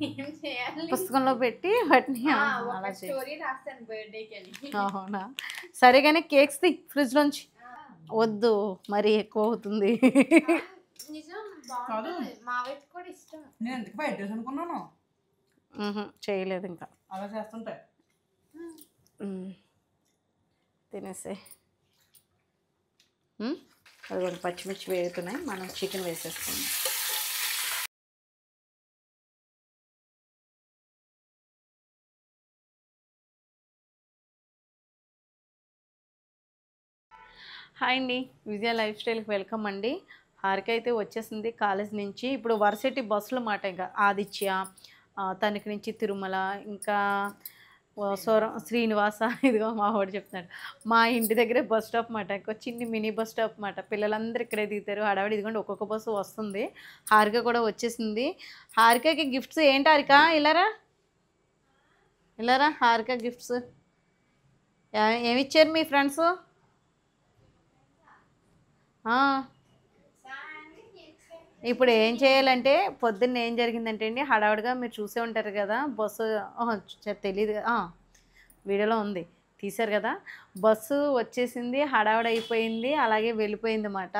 ఏం చేయాలి పుస్తకంలో పెట్టి వాటిని ఒక స్టోరీ రాస్తాను బర్త్డేకి అని. అవునా, సరే కానీ కేక్స్ ది ఫ్రిడ్జ్ నుంచి వద్దు, మరి ఎక్కువ అవుతుంది. నిజం బాగుంటుంది, మా వైపు కూడా ఇష్టం. నేను ఎందుకు బయట డ్రెస్ అనుకున్నాను, చేయలేదు ఇంకా, అలా చేస్తుంటాయి. తినేసే. అది కూడా పచ్చిమిర్చి వేగుతున్నాయి, మనం చికెన్ వేసేస్తున్నాం. హాయ్ అండి, విజయ లైఫ్ స్టైల్కి వెల్కమ్ అండి. హారిక అయితే వచ్చేసింది కాలేజ్ నుంచి. ఇప్పుడు వర్సిటీ బస్సులు మాట, ఇంకా ఆదిత్య, తణుకు నుంచి తిరుమల, ఇంకా శ్రీనివాస, ఇదిగో మా వాడు చెప్తున్నాడు. మా ఇంటి దగ్గరే బస్ స్టాప్ మాట, ఇంకో చిన్ని మినీ బస్ స్టాప్ మాట. పిల్లలందరూ ఇక్కడే దిగుతారు, హడావిడి. ఇదిగోండి ఒక్కొక్క బస్సు వస్తుంది. హారిక కూడా వచ్చేసింది. హారికకి గిఫ్ట్స్ ఏంటి హారిక? ఇలారా ఇలారా, హారిక గిఫ్ట్స్ ఏమిచ్చారు మీ ఫ్రెండ్స్? ఇప్పుడు ఏం చేయాలంటే, పొద్దున్న ఏం జరిగిందంటే అండి, హడావుడిగా మీరు చూసే ఉంటారు కదా, బస్సు తెలియదు కదా, వీడియోలో ఉంది, తీశారు కదా, బస్సు వచ్చేసింది, హడావుడి అయిపోయింది, అలాగే వెళ్ళిపోయింది అన్నమాట.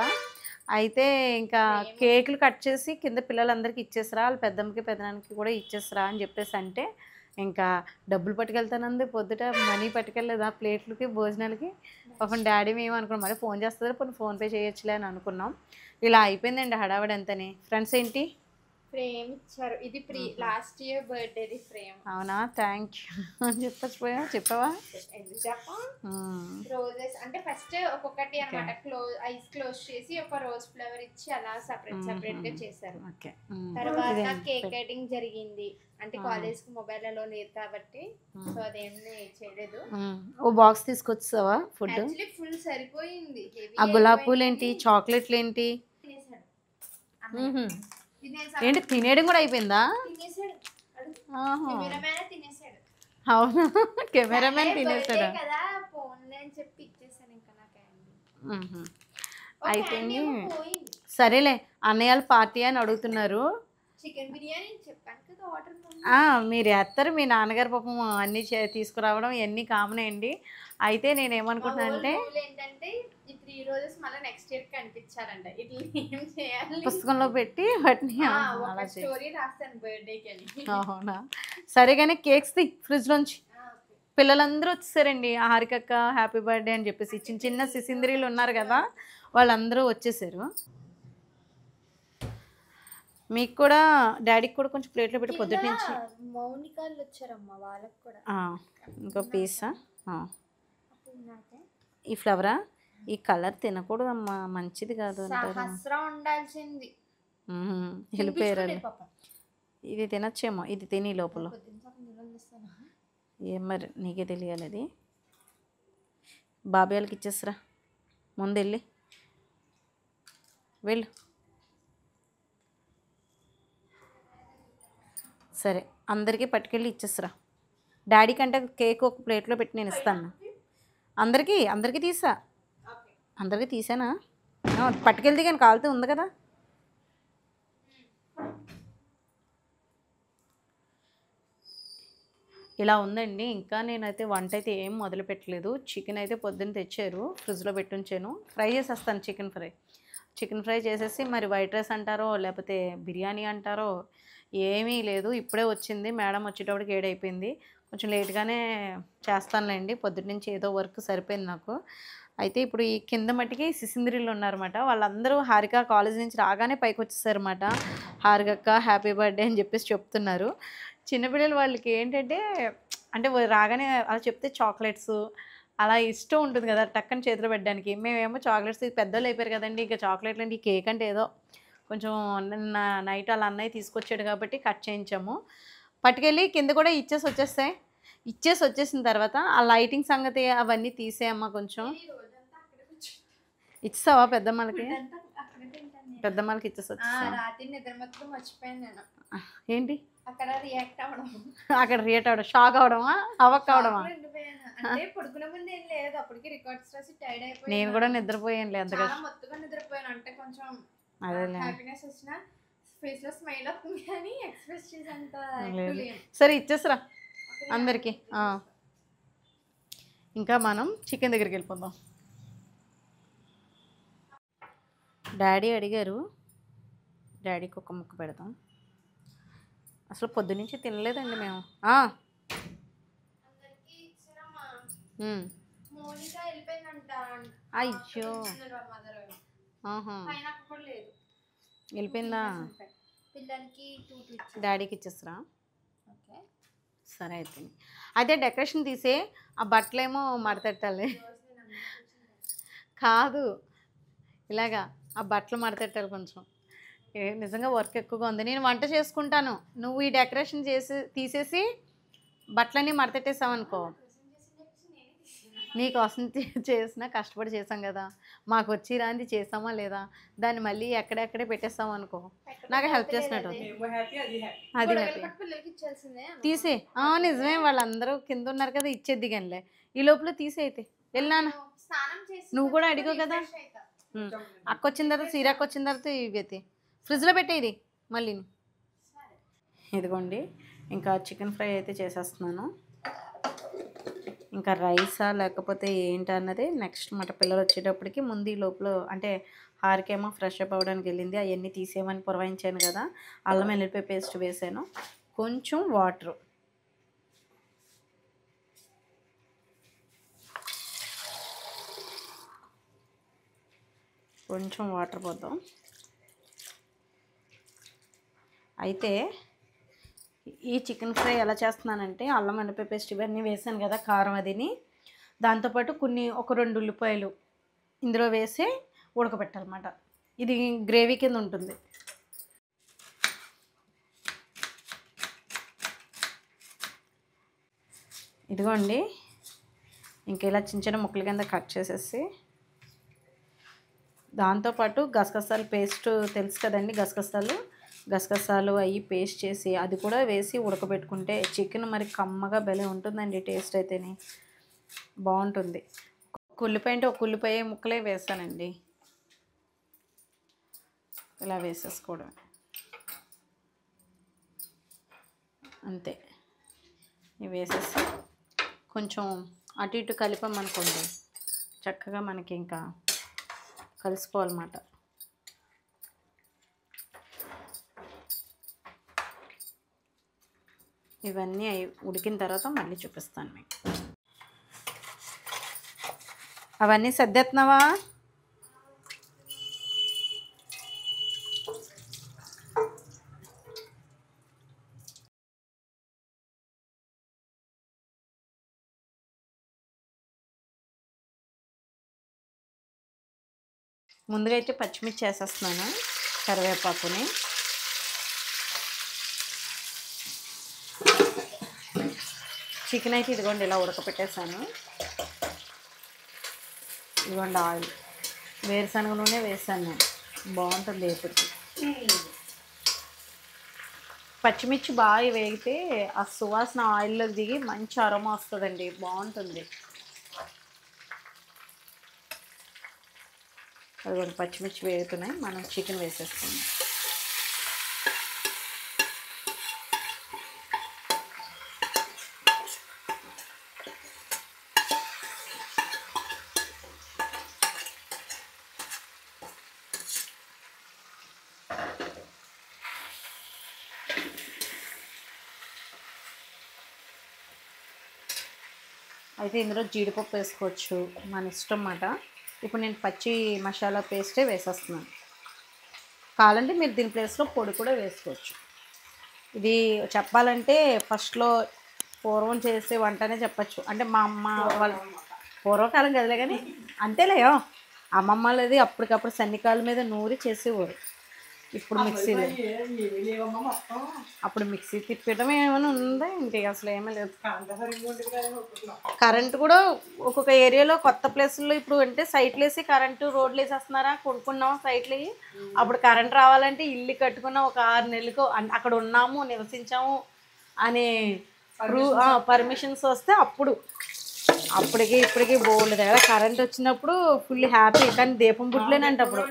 అయితే ఇంకా కేకులు కట్ చేసి కింద పిల్లలందరికీ ఇచ్చేసరా, వాళ్ళ పెద్దమ్మకి పెద్దనానికి కూడా ఇచ్చేసరా అని చెప్పేసి అంటే, ఇంకా డబ్బులు పట్టుకెళ్తానంది, పొద్దుట మనీ పట్టుకెళ్ళలేదా ప్లేట్లకి భోజనాలకి. పాపం డాడీ మేము అనుకున్నాం, మరి ఫోన్ చేస్తుంది, కొన్ని ఫోన్పే చేయొచ్చులే అని అనుకున్నాం. ఇలా అయిపోయిందండి హడావిడి అంతని. ఫ్రెండ్స్ ఏంటి ఫ్రేమ్ ఇచ్చారు, ఇది లాస్ట్ ఇయర్ బర్త్డేది ఫ్రేమ్. అవునా, థ్యాంక్ యూ అని చెప్పచ్చిపోయా, చెప్పావా? ఎందుకు చెప్పా, రోజెస్ అంటే ఫస్ట్ ఒక్కొక్కటి అనమాట, ఐస్ క్లోజ్ చేసి ఒక రోజ్ ఫ్లవర్ ఇచ్చి అలా సపరేట్ గా చేశారు. తర్వాత కేక్ కటింగ్ జరిగింది, అంటే కాలేజ్ కి మొబైల్ లో లేదు కాబట్టి, సో అదేమి చేయలేదు. ఓ బాక్స్ తీసుకొచ్చావా ఫుడ్? యాక్చువల్లీ ఫుల్ సరిపోయింది. ఆ గులాబీ పూలు ఏంటి, చాక్లెట్లు ఏంటి, ఏంటి తినేయడం కూడా అయిపోయిందా? అవునా, కెమెరామెన్ తినేసాడా? అయితే సరేలే, అన్నయ్యలు పార్టీ అని అడుగుతున్నారు. చికెన్ బిర్యానీ చెప్పాను కదా ఆర్డర్. మీరు వేస్తారు, మీ నాన్నగారు పాపం అన్నీ తీసుకురావడం ఇవన్నీ కామన్ అండి. అయితే నేను ఏమనుకుంటున్నాను అంటే, ఏంటంటే ఈ 3 రోజెస్ మళ్ళీ నెక్స్ట్ ఇయర్ కనిపించాలంట. ఇట్లా ఏం చేయాలి, పుస్తకంలో పెట్టి వాటిని ఒక స్టోరీ రాస్తాను బర్త్డేకి అని. అవునా, సరే కానీ కేక్స్ ది ఫ్రిడ్జ్ నుంచి. పిల్లలందరూ వచ్చేసారండి, హారికక్క హ్యాపీ బర్త్డే అని చెప్పేసి. చిన్న చిన్న సిసింద్రీలు ఉన్నారు కదా, వాళ్ళందరూ వచ్చేసారు. మీకు కూడా డాడీకి కూడా కొంచెం ప్లేట్లో పెట్టి పొద్దుటి నుంచి. మౌనికాలు వచ్చారమ్మా, వాళ్ళకి కూడా ఇంకో పీసా. ఈ ఫ్లవరా, ఈ కలర్ తినకూడదమ్మా, మంచిది కాదు అంటారు. ఉండాల్సింది వెళ్ళిపోయారు. ఇది తినచ్చేమో, ఇది తిని లోపల ఏం మరి నీకే తెలియాలి. అది బాబాయ్ వాళ్ళకి ఇచ్చేసరా, ముందు వెళ్ళి వెళ్ళు. సరే, అందరికీ పట్టుకెళ్ళి ఇచ్చేసరా. డాడీ కంటే కేక్ ఒక ప్లేట్లో పెట్టి నేను ఇస్తాను. అందరికీ తీసా, అందరికీ తీసానా? పట్టుకెళ్తే కానీ కాలుతూ ఉంది కదా. ఇలా ఉందండి. ఇంకా నేనైతే వంట అయితే ఏం మొదలు పెట్టలేదు. చికెన్ అయితే పొద్దున్న తెచ్చారు, ఫ్రిడ్జ్లో పెట్టుంచాను. ఫ్రై చేసేస్తాను, చికెన్ ఫ్రై చేసేసి, మరి వైట్ రైస్ అంటారో లేకపోతే బిర్యానీ అంటారో ఏమీ లేదు. ఇప్పుడే వచ్చింది మేడం, వచ్చేటప్పటికి 7 అయిపోయింది. కొంచెం లేట్గానే చేస్తానులేండి, పొద్దున్న నుంచి ఏదో వర్క్ సరిపోయింది నాకు. అయితే ఇప్పుడు ఈ కింద మట్టికి సిసింద్రీలు ఉన్నారన్నమాట. వాళ్ళందరూ హారిక కాలేజ్ నుంచి రాగానే పైకి వచ్చేసారన్నమాట. హారికక్క హ్యాపీ బర్త్డే అని చెప్పేసి చెప్తున్నారు. చిన్నపిల్లలు వాళ్ళకి ఏంటంటే, అంటే రాగానే అలా చెప్తే చాక్లెట్స్ అలా ఇష్టం ఉంటుంది కదా, టక్కని చేతిలో పెట్టడానికి. మేమేమో చాక్లెట్స్ పెద్దోళ్ళు అయిపోయారు కదండి, ఇంకా చాక్లెట్లు అంటే, ఈ కేక్ అంటే ఏదో కొంచెం నిన్న నైట్ అలా అన్నయ్య తీసుకొచ్చాడు కాబట్టి కట్ చేయించాము. పట్టుకెళ్ళి కింద కూడా ఇచ్చేసి వచ్చేసిన తర్వాత ఆ లైటింగ్ సంగతి అవన్నీ తీసేయమ్మా. కొంచెం ఇచ్చేసావా పెద్దమ్మలకి ఇచ్చేసి వచ్చేసా. ఏంటి అక్కడ రియాక్ట్ అవ్వడం, షాక్ అవడమా, అవక్ అవడమా? నేను కూడా నిద్రపోయాను, అంతగా నిద్రపోయాను. అంటే కొంచెం అదే హ్యాపీనెస్ వచ్చిన ఫేస్ లో స్మైల్ వస్తుంది కానీ ఎక్స్ప్రెస్ చేసేంత సరే ఇచ్చేసరా అందరికి. ఇంకా మనం చికెన్ దగ్గరికి వెళ్ళిపోదాం. డాడీ అడిగారు, డాడీకి ఒక ముక్క పెడదాం. అసలు పొద్దునుంచి తినలేదండి మేము. అయ్యో వెళ్ళిపోయిందా? డాడీకి ఇచ్చేసరా? సరే అయితే అదే డెకరేషన్ తీసే ఆ బట్టలేమో మడతెట్టాలి. కాదు ఇలాగా ఆ బట్టలు మడతెట్టాలి కొంచెం. నిజంగా వర్క్ ఎక్కువగా ఉంది. నేను వంట చేసుకుంటాను, నువ్వు ఈ డెకరేషన్ తీసేసి బట్టలన్నీ మడతెట్టేసావు అనుకో. నీకోసం చేసినా కష్టపడి చేసాం కదా, మాకు వచ్చి రాంది చేసామా లేదా, దాన్ని మళ్ళీ ఎక్కడెక్కడే పెట్టేస్తాం అనుకో, నాకు హెల్ప్ చేసినట్టు. అది తీసే నిజమే, వాళ్ళందరూ కింద ఉన్నారు కదా, ఇచ్చేద్ది కానిలే. ఈ లోపల తీసే అయితే వెళ్ళాను. నువ్వు కూడా అడిగో కదా. అక్క వచ్చిన తర్వాత, సీరాక్ వచ్చిన తర్వాత ఇవి అయితే ఫ్రిడ్జ్లో పెట్టేది మళ్ళీ. ఇదిగోండి ఇంకా చికెన్ ఫ్రై అయితే చేసేస్తున్నాను. ఇంకా రైసా లేకపోతే ఏంటి అన్నది నెక్స్ట్ మాట. పిల్లలు వచ్చేటప్పటికి ముందు ఈ లోపల అంటే హారికేమో ఫ్రెష్ అప్ అవ్వడానికి వెళ్ళింది, అవన్నీ తీసేయమని పురవాయించాను కదా. అల్లం వెల్లుల్లిపాయ పేస్ట్ వేసాను, కొంచెం వాటరు, కొంచెం వాటర్ పోద్దాం. అయితే ఈ చికెన్ ఫ్రై ఎలా చేస్తున్నానంటే అల్లం వెల్లుల్లిపాయ పేస్ట్ ఇవన్నీ వేసాను కదా, కారం అదిని, దాంతోపాటు ఒక 2 ఉల్లిపాయలు ఇందులో వేసి ఉడకబెట్టాలన్నమాట. ఇది గ్రేవీ కింద ఉంటుంది. ఇదిగోండి ఇంక ఇలా చిన్న చిన్న ముక్కల కింద కట్ చేసేసి, దాంతోపాటు గసగసాలు పేస్ట్ తెలుసు కదండి, గసగసాలు అవి పేస్ట్ చేసి అది కూడా వేసి ఉడకబెట్టుకుంటే చికెన్ మరి కమ్మగా భలే ఉంటుందండి. టేస్ట్ అయితేనే బాగుంటుంది. ఉల్లిపాయ అంటే ఒక ఉల్లిపాయ ముక్కలే వేసానండి, ఇలా వేసేసుకోవడం అంతే. ఇవి వేసేసి కొంచెం అటు ఇటు కలిపామనుకోండి చక్కగా మనకి ఇంకా కలిసిపోవాలన్నమాట. ఇవన్నీ ఉడికిన తర్వాత మళ్ళీ చూపిస్తాను మీకు. అవన్నీ సర్దేస్తున్నావా? ముందుగా అయితే పచ్చిమిర్చి వేసేస్తున్నాను, కరివేపాకుని. చికెన్ అయితే ఇదిగోండి ఇలా ఉడకపెట్టేసాను. ఇదిగోండి ఆయిల్, వేరుశనగ నూనె వేసాను నేను, బాగుంటుంది ఎప్పటికి. పచ్చిమిర్చి బాగా వేగితే ఆ సువాసన ఆయిల్లో దిగి మంచి అరోమా వస్తుందండి, బాగుంటుంది. అదిగోండి పచ్చిమిర్చి వేగుతున్నాయి, మనం చికెన్ వేసేస్తున్నాం. అయితే ఇందులో జీడిపప్పు వేసుకోవచ్చు, మన ఇష్టం అన్నమాట. ఇప్పుడు నేను పచ్చి మసాలా పేస్టే వేసేస్తున్నాను. కావాలంటే మీరు దీని ప్లేస్లో పొడి కూడా వేసుకోవచ్చు. ఇది చెప్పాలంటే ఫస్ట్లో పూర్వం చేసే వంటనే చెప్పచ్చు. అంటే మా అమ్మ వాళ్ళ పూర్వకాలం కదలే కానీ అంతేలేయో, అమ్మమ్మ వాళ్ళది అప్పటికప్పుడు సన్నికాల మీద నూరి చేసేవారు. ఇప్పుడు మిక్సీలో, అప్పుడు మిక్సీ తిప్పడం ఏమైనా ఉందా ఏంటి, అసలు ఏమీ లేదు. కరెంటు కూడా ఒక్కొక్క ఏరియాలో కొత్త ప్లేసుల్లో ఇప్పుడు అంటే సైట్లు వేసి కరెంటు రోడ్లు వేసేస్తున్నారా, కొనుక్కున్నాం సైట్లు వేసి. అప్పుడు కరెంట్ రావాలంటే ఇల్లు కట్టుకున్న ఒక 6 నెలలకు అక్కడ ఉన్నాము నివసించాము అనే పర్మిషన్స్ వస్తే అప్పటికి ఇప్పటికి బోల్డ్ దగ్గర కరెంట్ వచ్చినప్పుడు ఫుల్ హ్యాపీ. కానీ దీపం పుట్టలేనంట అప్పుడు.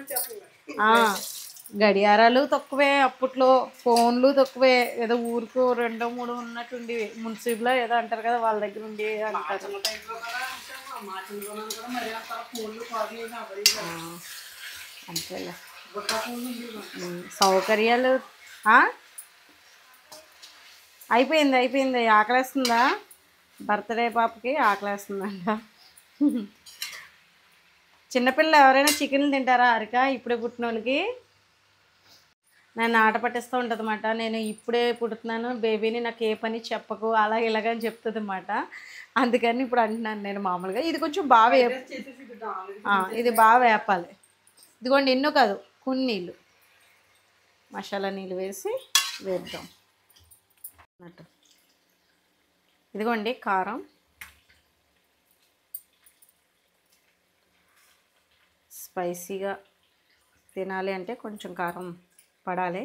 గడియారాలు తక్కువే అప్పట్లో, ఫోన్లు తక్కువే, ఏదో ఊరుకు 2 3 ఉన్నట్టుండి మున్సిపల్లో ఏదో అంటారు కదా వాళ్ళ దగ్గర ఉండి అంటారు. అంతేలే సౌకర్యాలు. అయిపోయింది ఆకలేస్తుందా? బర్త్డే పాపకి ఆకలేస్తుందంట. చిన్నపిల్ల ఎవరైనా చికెన్లు తింటారా అరిక? ఇప్పుడే పుట్టిన వాళ్ళకి నన్ను ఆట పట్టిస్తూ ఉంటుంది అన్నమాట. నేను ఇప్పుడే పుడుతున్నాను బేబీని, నాకు ఏ పని చెప్పకు అలా ఇలాగని చెప్తుంది అన్నమాట. అందుకని ఇప్పుడు అంటున్నాను నేను మామూలుగా. ఇది కొంచెం బాగా ఇది బాగా వేపాలి. ఇదిగోండి ఎన్నో కాదు కొన్ని నీళ్ళు, మసాలా నీళ్ళు వేసి వేద్దాం అన్నట్టు. ఇదిగోండి కారం, స్పైసీగా తినాలి అంటే కొంచెం కారం పడాలి.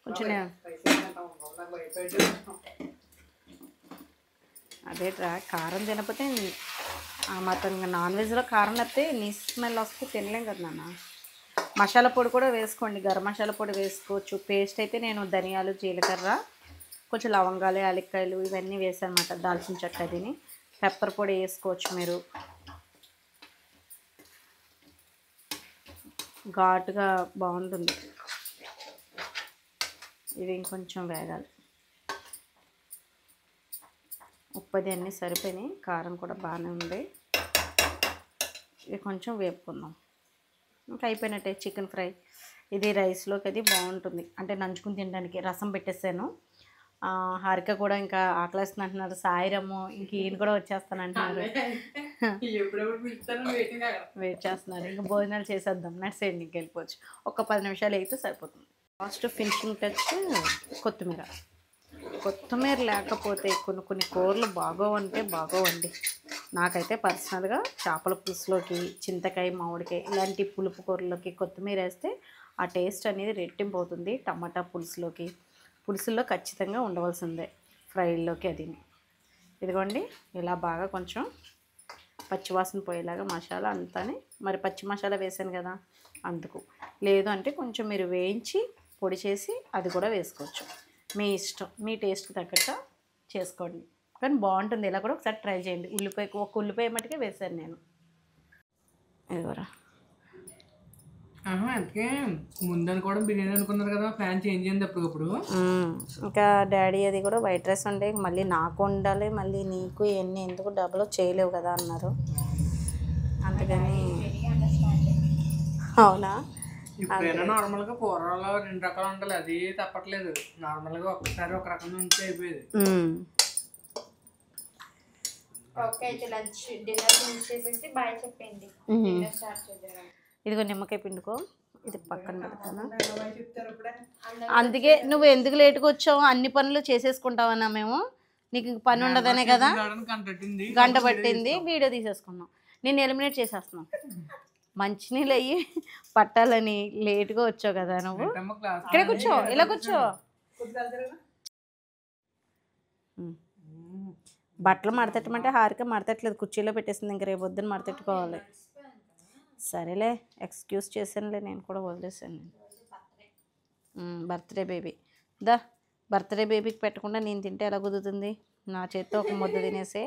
కొంచెం అదే కారం తినకపోతే మాత్రం నాన్ వెజ్లో కారం వస్తే నీ స్మెల్ వస్తే తినలేం కదా నాన్న. మసాలా పొడి కూడా వేసుకోండి, గరం మసాలా పొడి వేసుకోవచ్చు. పేస్ట్ అయితే నేను ధనియాలు, జీలకర్ర, కొంచెం లవంగాలు, యాలక్కాయలు ఇవన్నీ వేసాను అన్నమాట. దాల్చిన చెక్క తిని పెప్పర్ పొడి వేసుకోవచ్చు మీరు. ఘాటుగా బాగుంటుంది. ఇవి ఇంకొంచెం వేగాలి. ఉప్పది అన్నీ సరిపోయినాయి, కారం కూడా బాగానే ఉంది. ఇవి కొంచెం వేపుకుందాం. ఇంకా అయిపోయినట్టే చికెన్ ఫ్రై. ఇది రైస్లోకి అది బాగుంటుంది, అంటే నంచుకుని తినడానికి. రసం పెట్టేసాను. హారిక కూడా ఇంకా ఆకలేస్తుంది అంటున్నారు. సాయిరమ్ము ఇంక ఈయన కూడా వచ్చేస్తానంటున్నారు. వెయిట్ చేస్తున్నారు. ఇంకా భోజనాలు చేసేద్దాం, నడిసేయండి, ఇంక వెళ్ళిపోవచ్చు. ఒక 10 నిమిషాలు అయితే సరిపోతుంది. లాస్ట్ ఫినిషింగ్ టచ్ కొత్తిమీర. కొత్తిమీర లేకపోతే కొన్ని కూరలు బాగోవంటే బాగోవండి. నాకైతే పర్సనల్గా చేపల పులుసులోకి, చింతకాయ, మామిడికాయ ఇలాంటి పులుపు కూరలోకి కొత్తిమీర వేస్తే ఆ టేస్ట్ అనేది రెట్టింపు అవుతుంది. టమాటా పులుసుల్లో ఖచ్చితంగా ఉండవలసిందే, ఫ్రైల్లోకి అది. ఇదిగోండి ఇలా బాగా కొంచెం పచ్చివాసన పోయేలాగా మసాలా అంతానే. మరి పచ్చి మసాలా వేసాను కదా అందుకు. లేదు అంటే కొంచెం మీరు వేయించి పొడి చేసి అది కూడా వేసుకోవచ్చు. మీ ఇష్టం, మీ టేస్ట్ తగ్గట్టు చేసుకోండి. కానీ బాగుంటుంది. ఇలా కూడా ఒకసారి ట్రై చేయండి. ఒక ఉల్లిపాయ మట్టుకే వేసాను నేను. ఇదిగోరా అందుకే ముందని కూడా బిర్యానీ అనుకున్నారు కదా, ప్లాన్ చేంజ్ అయింది అప్పటికప్పుడు. ఇంకా డాడీ అది కూడా వైట్ రైస్ ఉండే, మళ్ళీ నాకు ఉండాలి, మళ్ళీ నీకు ఇవన్నీ ఎందుకు డబ్బులు చేయలేవు కదా అన్నారు. అందుకని అవునా, ఇప్పుడైనా నార్మల్గా కూరలో 2 రకాలు ఉండాలి, అది తప్పట్లేదు. నార్మల్గా ఒక్కసారి ఒక రకం నుంచి అయిపోయేది. ఓకే అయితే లంచ్ డిన్నర్ చేసేసి బాయ్ చెప్పండి. డిన్నర్ స్టార్ట్ చేద్దాం. ఇదిగో నిమ్మకాయ పిండుకో, ఇది పక్కన పెడతాను. అందుకే నువ్వు ఎందుకు లేటుగా వచ్చావు? అన్ని పనులు చేసేసుకుంటావన్నా మేము, నీకు ఇంక పని ఉండదనే కదా గంట పట్టింది. వీడియో తీసేసుకున్నాం, నేను ఎలిమినేట్ చేసేస్తున్నాం. మంచినీళ్ళు అయ్యి పట్టాలని లేటుగా వచ్చావు కదా నువ్వు. ఇక్కడ కూర్చో, ఇలా కూర్చో. బట్టలు మడతట్టమంటే హారిక మడతట్లేదు, కుర్చీలో పెట్టేసింది. ఇంక రేపు పొద్దున్న మడతెట్టుకోవాలి. సరేలే, ఎక్స్క్యూజ్ చేశానులే, నేను కూడా వదిలేసాను. బర్త్డే బేబీ బర్త్డే బేబీకి పెట్టకుండా నేను తింటే ఎలా కుదురుతుంది? నా చేత్తో ఒక ముద్ద తినేసే.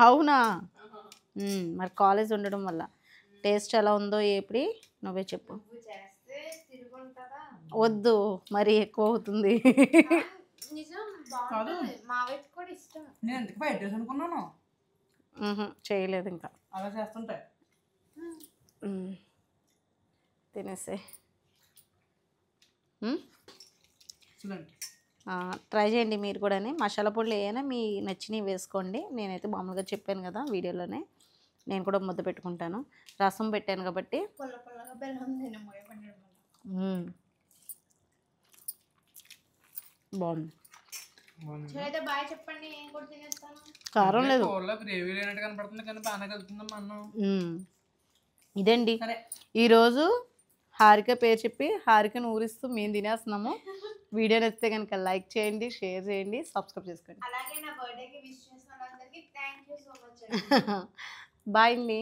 అవునా, మరి కాలేజ్ ఉండడం వల్ల టేస్ట్ ఎలా ఉందో ఏపడి నువ్వే చెప్పు. వద్దు, మరి ఎక్కువ అవుతుంది. చేయలేదు ఇంకా, అలా చేస్తుంటాయి. తినేసే. ట్రై చేయండి మీరు కూడా. మసాలా పొడులు ఏమైనా మీ నచ్చినవి వేసుకోండి. నేనైతే మామూలుగా చెప్పాను కదా వీడియోలోనే, నేను కూడా ముద్ద పెట్టుకుంటాను. రసం పెట్టాను కాబట్టి బాగుంది. కారం లేదు. ఇదండి ఈరోజు హారిక పేరు చెప్పి హారికను ఊరిస్తూ మేము తినేస్తున్నాము. వీడియో నచ్చితే కనుక లైక్ చేయండి, షేర్ చేయండి, సబ్స్క్రైబ్ చేసుకోండి. బాయ్ అండి.